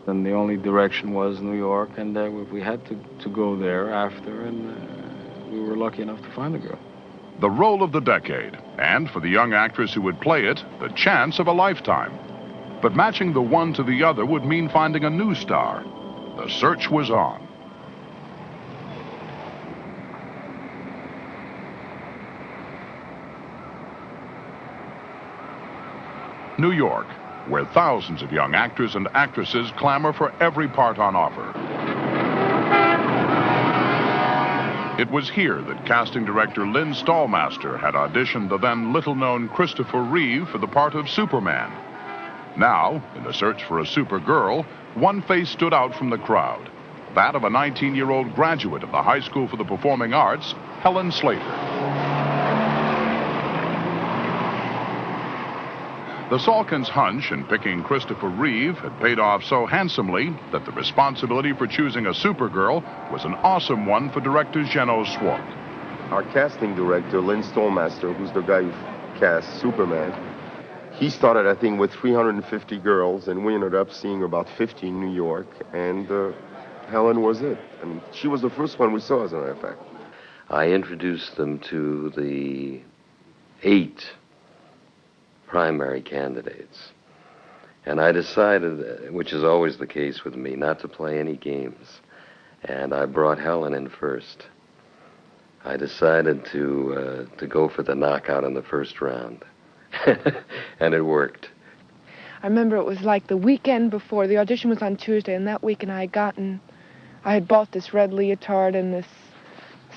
And the only direction was New York, and we had to go there after, and we were lucky enough to find the girl. The role of the decade, and for the young actress who would play it, the chance of a lifetime. But matching the one to the other would mean finding a new star. The search was on. New York, where thousands of young actors and actresses clamor for every part on offer. It was here that casting director Lynn Stallmaster had auditioned the then little-known Christopher Reeve for the part of Superman. Now, in the search for a Supergirl, one face stood out from the crowd, that of a 19-year-old graduate of the High School for the Performing Arts, Helen Slater. The Salkins' hunch in picking Christopher Reeve had paid off so handsomely that the responsibility for choosing a Supergirl was an awesome one for director Jeno Swart. Our casting director, Lynn Stallmaster, who's the guy who cast Superman, he started, I think, with 350 girls, and we ended up seeing about 50 in New York, and Helen was it. I mean, she was the first one we saw, as a matter of fact. I introduced them to the 8 primary candidates. And I decided, which is always the case with me, not to play any games. And I brought Helen in first. I decided to go for the knockout in the first round. And it worked. I remember it was like the weekend before. The audition was on Tuesday, and that weekend I had bought this red leotard and this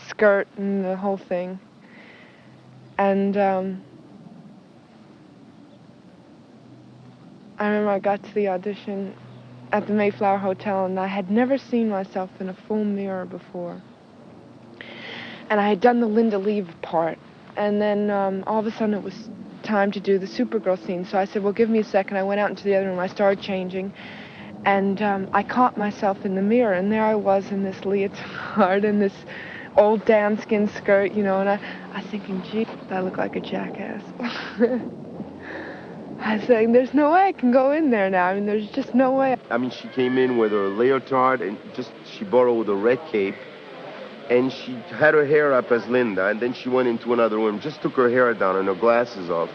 skirt and the whole thing. And I remember I got to the audition at the Mayflower Hotel, and I had never seen myself in a full mirror before. And I had done the Linda Lee part, and then all of a sudden it was time to do the Supergirl scene. So I said, well, give me a second. I went out into the other room. I started changing, and I caught myself in the mirror, and there I was in this leotard and this old damn-skin skirt, you know, and I was thinking, gee, I look like a jackass. I was saying, there's no way I can go in there now. I mean, there's just no way. I mean, she came in with her leotard, and she borrowed a red cape, and she had her hair up as Linda, and then she went into another room, just took her hair down and her glasses off,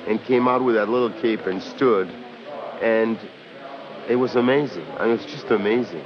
and came out with that little cape and stood, and it was amazing. I mean, it was just amazing.